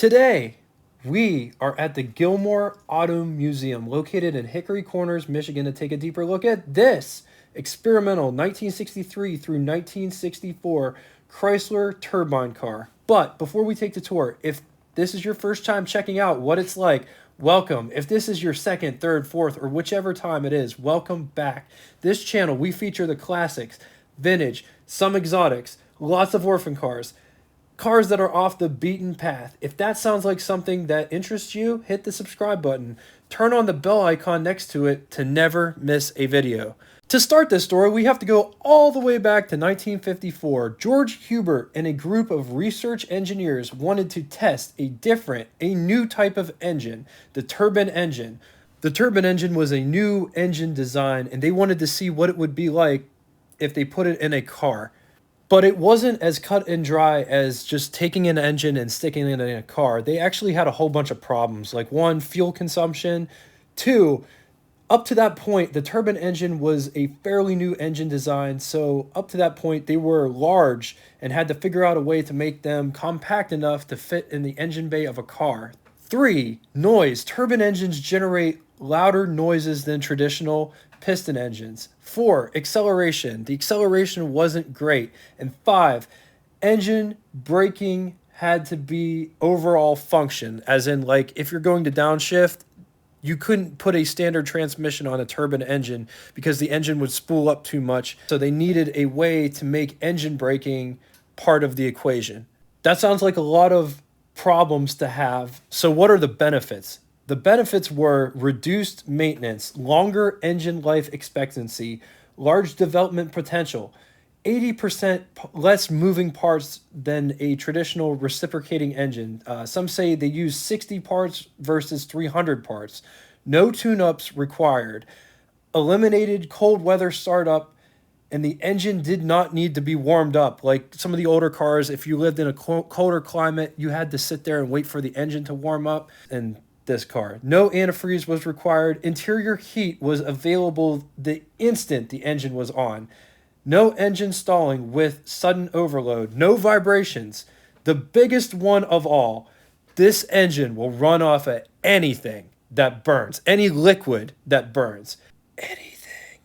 Today, we are at the Gilmore Car Museum, located in Hickory Corners, Michigan, to take a deeper look at this experimental 1963 through 1964 Chrysler Turbine car. But before we take the tour, if this is your first time checking out what it's like, welcome. If this is your second, third, fourth, or whichever time it is, welcome back. This channel, we feature the classics, vintage, some exotics, lots of orphan cars that are off the beaten path. If that sounds like something that interests you, hit the subscribe button. Turn on the bell icon next to it to never miss a video. To start this story, we have to go all the way back to 1954. George Hubert and a group of research engineers wanted to test a new type of engine, the turbine engine. The turbine engine was a new engine design, and they wanted to see what it would be like if they put it in a car. But it wasn't as cut and dry as just taking an engine and sticking it in a car. They actually had a whole bunch of problems, like one, fuel consumption, two, up to that point, the turbine engine was a fairly new engine design, so up to that point, they were large and had to figure out a way to make them compact enough to fit in the engine bay of a car. Three, noise. Turbine engines generate louder noises than traditional piston engines. Four, acceleration. The acceleration wasn't great. And five, engine braking had to be overall function, as in, like, if you're going to downshift, you couldn't put a standard transmission on a turbine engine because the engine would spool up too much. So they needed a way to make engine braking part of the equation. That sounds like a lot of problems to have. So what are the benefits? The benefits were reduced maintenance, longer engine life expectancy, large development potential, 80% less moving parts than a traditional reciprocating engine. Some say they use 60 parts versus 300 parts. No tune-ups required. Eliminated cold weather startup, and the engine did not need to be warmed up. Like some of the older cars, if you lived in a colder climate, you had to sit there and wait for the engine to warm up. And this car, no antifreeze was required. Interior heat was available the instant the engine was on. No engine stalling with sudden overload. No vibrations. The biggest one of all, this engine will run off of anything that burns. Any liquid that burns. Anything.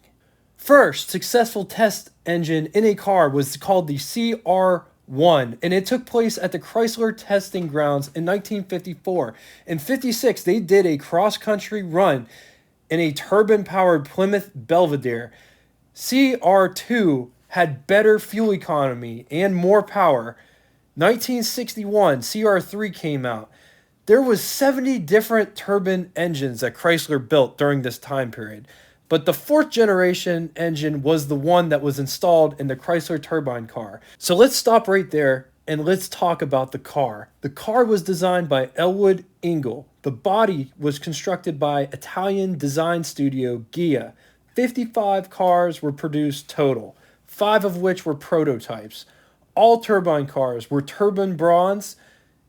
First successful test engine in a car was called the CR1, and it took place at the Chrysler testing grounds in 1954. In 56, they did a cross-country run in a turbine-powered Plymouth Belvedere. CR2 had better fuel economy and more power. 1961, CR3 came out. There was 70 different turbine engines that Chrysler built during this time period, but the fourth generation engine was the one that was installed in the Chrysler Turbine car. So let's stop right there and let's talk about the car. The car was designed by Elwood Engel. The body was constructed by Italian design studio Ghia. 55 cars were produced total, 5 of which were prototypes. All turbine cars were turbine bronze.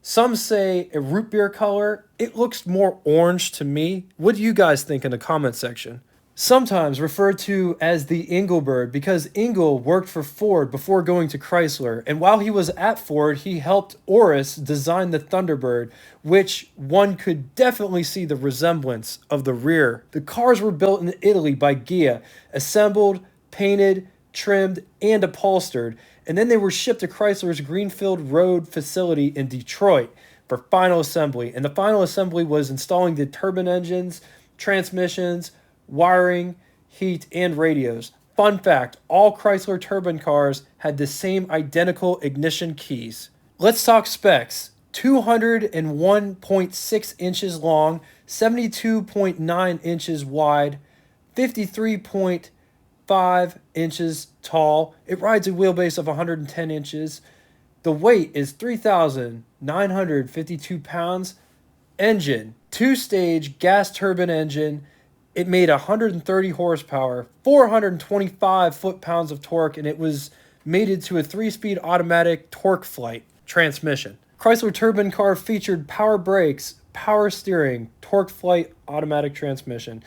Some say a root beer color. It looks more orange to me. What do you guys think in the comment section? Sometimes referred to as the Engelbird because Engel worked for Ford before going to Chrysler, and while he was at Ford, he helped Oris design the Thunderbird, which one could definitely see the resemblance of the rear. The cars were built in Italy by Ghia, assembled, painted, trimmed, and upholstered, and then they were shipped to Chrysler's Greenfield Road facility in Detroit for final assembly. And the final assembly was installing the turbine engines, transmissions, wiring, heat, and radios. Fun fact, all Chrysler turbine cars had the same identical ignition keys. Let's talk specs. 201.6 inches long, 72.9 inches wide, 53.5 inches tall. It rides a wheelbase of 110 inches. The weight is 3,952 pounds. Engine, 2-stage gas turbine engine. It made 130 horsepower, 425 foot-pounds of torque, and it was mated to a 3-speed automatic torque flight transmission. Chrysler Turbine car featured power brakes, power steering, torque flight automatic transmission.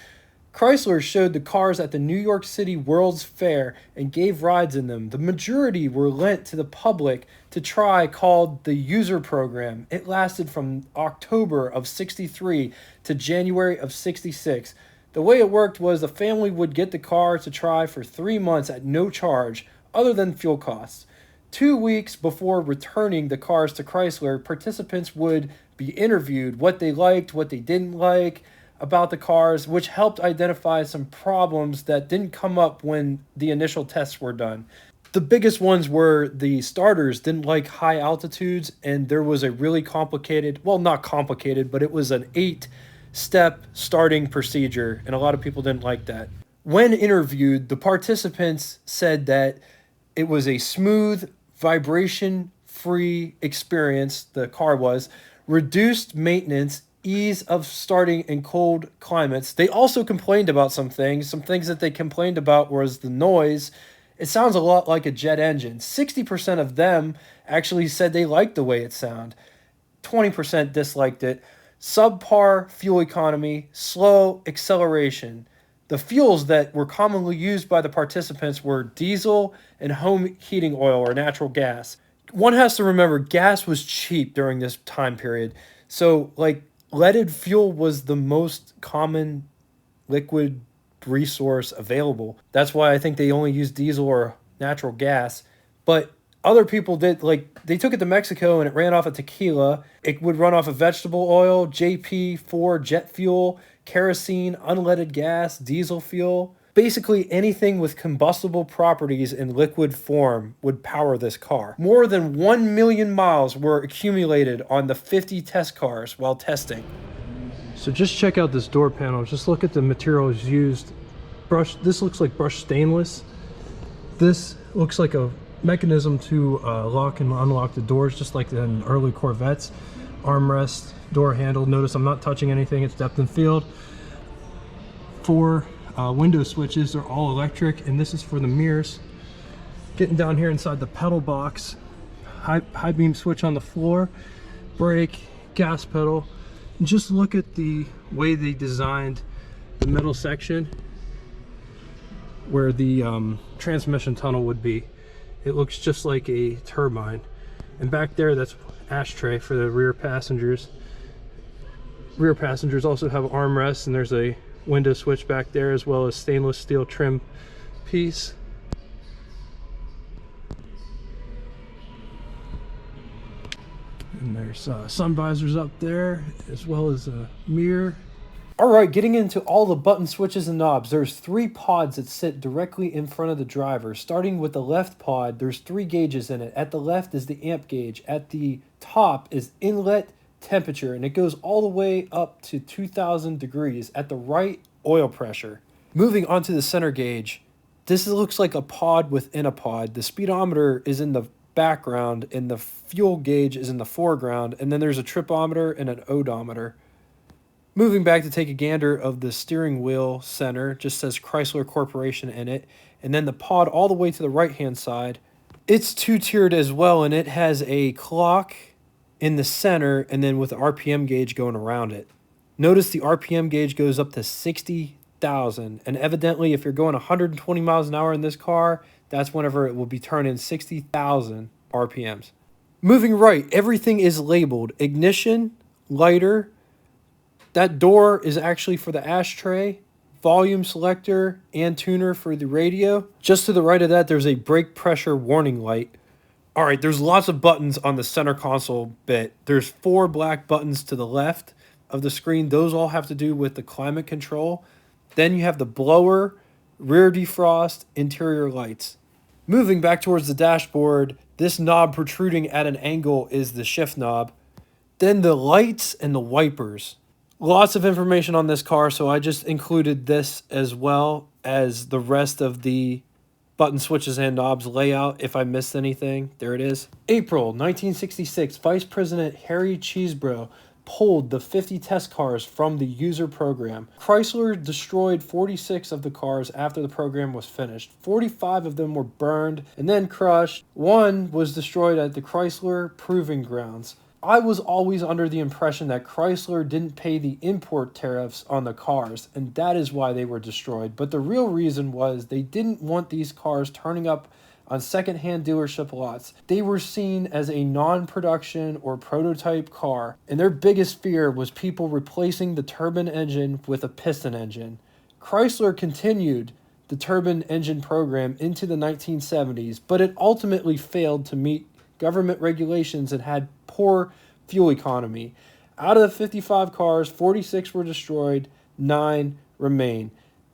Chrysler showed the cars at the New York City World's Fair and gave rides in them. The majority were lent to the public to try, called the user program. It lasted from October of 63 to January of 66. The way it worked was the family would get the car to try for 3 months at no charge other than fuel costs. 2 weeks before returning the cars to Chrysler, participants would be interviewed what they liked, what they didn't like about the cars, which helped identify some problems that didn't come up when the initial tests were done. The biggest ones were the starters didn't like high altitudes, and there was a really complicated, well, not complicated, but it was an 8-step starting procedure, and a lot of people didn't like that. When interviewed, the participants said that it was a smooth, vibration-free experience, the car was, reduced maintenance, ease of starting in cold climates. They also complained about some things. Some things that they complained about was the noise. It sounds a lot like a jet engine. 60% of them actually said they liked the way it sounded. 20% disliked it. Subpar fuel economy, slow acceleration. The fuels that were commonly used by the participants were diesel and home heating oil or natural gas. One has to remember gas was cheap during this time period. So like leaded fuel was the most common liquid resource available. That's why I think they only used diesel or natural gas. But other people did, like, they took it to Mexico and it ran off of tequila. It would run off of vegetable oil, JP4, jet fuel, kerosene, unleaded gas, diesel fuel. Basically anything with combustible properties in liquid form would power this car. More than 1 million miles were accumulated on the 50 test cars while testing. So just check out this door panel. Just look at the materials used. This looks like brushed stainless. This looks like a mechanism to lock and unlock the doors, just like in early Corvettes. Armrest, door handle. Notice I'm not touching anything. It's depth and field. 4 window switches are all electric, and this is for the mirrors. Getting down here inside the pedal box, high beam switch on the floor, brake, gas pedal. And just look at the way they designed the middle section where the transmission tunnel would be. It looks just like a turbine. And back there, that's ashtray for the rear passengers. Rear passengers also have armrests, and there's a window switch back there, as well as stainless steel trim piece. And there's sun visors up there, as well as a mirror. All right, getting into all the button switches and knobs, there's 3 pods that sit directly in front of the driver. Starting with the left pod, there's 3 gauges in it. At the left is the amp gauge. At the top is inlet temperature, and it goes all the way up to 2,000 degrees. At the right, oil pressure. Moving on to the center gauge, this looks like a pod within a pod. The speedometer is in the background, and the fuel gauge is in the foreground, and then there's a tripometer and an odometer. Moving back to take a gander of the steering wheel center, just says Chrysler Corporation in it, and then the pod all the way to the right-hand side. It's 2-tiered as well, and it has a clock in the center, and then with the RPM gauge going around it. Notice the RPM gauge goes up to 60,000, and evidently if you're going 120 miles an hour in this car, that's whenever it will be turning 60,000 RPMs. Moving right, everything is labeled. Ignition, lighter, that door is actually for the ashtray, volume selector, and tuner for the radio. Just to the right of that, there's a brake pressure warning light. All right, there's lots of buttons on the center console bit. There's 4 black buttons to the left of the screen. Those all have to do with the climate control. Then you have the blower, rear defrost, interior lights. Moving back towards the dashboard, this knob protruding at an angle is the shift knob. Then the lights and the wipers. Lots of information on this car, so I just included this as well as the rest of the button switches and knobs layout. If I missed anything, there it is. April 1966, Vice President Harry Chesebro pulled the 50 test cars from the user program. Chrysler destroyed 46 of the cars after the program was finished. 45 of them were burned and then crushed. 1 was destroyed at the Chrysler Proving Grounds. I was always under the impression that Chrysler didn't pay the import tariffs on the cars, and that is why they were destroyed. But the real reason was they didn't want these cars turning up on secondhand dealership lots. They were seen as a non-production or prototype car, and their biggest fear was people replacing the turbine engine with a piston engine. Chrysler continued the turbine engine program into the 1970s, but it ultimately failed to meet government regulations and had poor fuel economy. Out of the 55 cars, 46 were destroyed, 9 remain.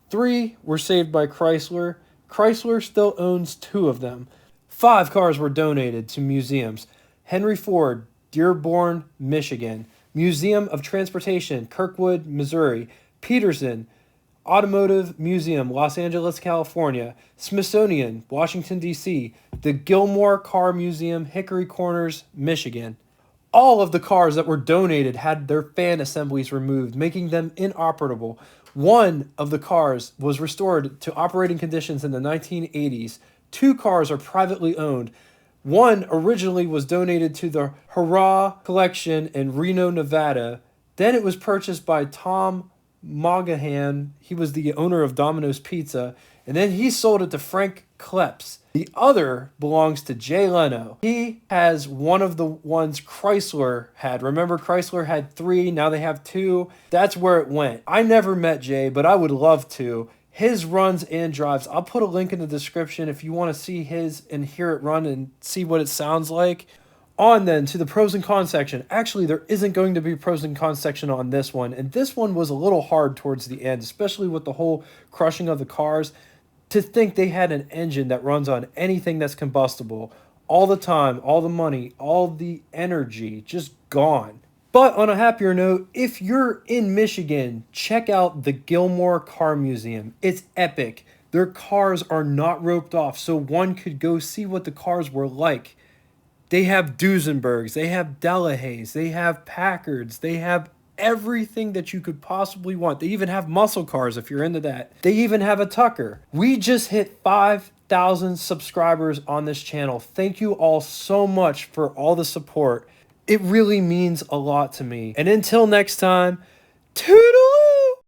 3 were saved by Chrysler. Chrysler still owns 2 of them. 5 cars were donated to museums. Henry Ford, Dearborn, Michigan. Museum of Transportation, Kirkwood, Missouri. Peterson Automotive Museum, Los Angeles, California. Smithsonian, Washington, D.C. The Gilmore Car Museum, Hickory Corners, Michigan. All of the cars that were donated had their fan assemblies removed, making them inoperable. One of the cars was restored to operating conditions in the 1980s. 2 cars are privately owned. One originally was donated to the Hurrah Collection in Reno, Nevada. Then it was purchased by Tom Mogahan. He was the owner of Domino's Pizza. And then he sold it to Frank Kleps. The other belongs to Jay Leno. He has one of the ones Chrysler had. Remember, Chrysler had 3, now they have 2. That's where it went. I never met Jay, but I would love to. His runs and drives, I'll put a link in the description if you want to see his and hear it run and see what it sounds like. On then to the pros and cons section. Actually, there isn't going to be a pros and cons section on this one. And this one was a little hard towards the end, especially with the whole crushing of the cars. To think they had an engine that runs on anything that's combustible all the time, all the money, all the energy, just gone. But on a happier note, if you're in Michigan, check out the Gilmore Car Museum. It's epic. Their cars are not roped off, so one could go see what the cars were like. They have Duesenbergs, they have Delahaye's, they have Packards, they have everything that you could possibly want. They even have muscle cars if you're into that. They even have a Tucker. We just hit 5,000 subscribers on this channel. Thank you all so much for all the support. It really means a lot to me. And until next time, toodaloo!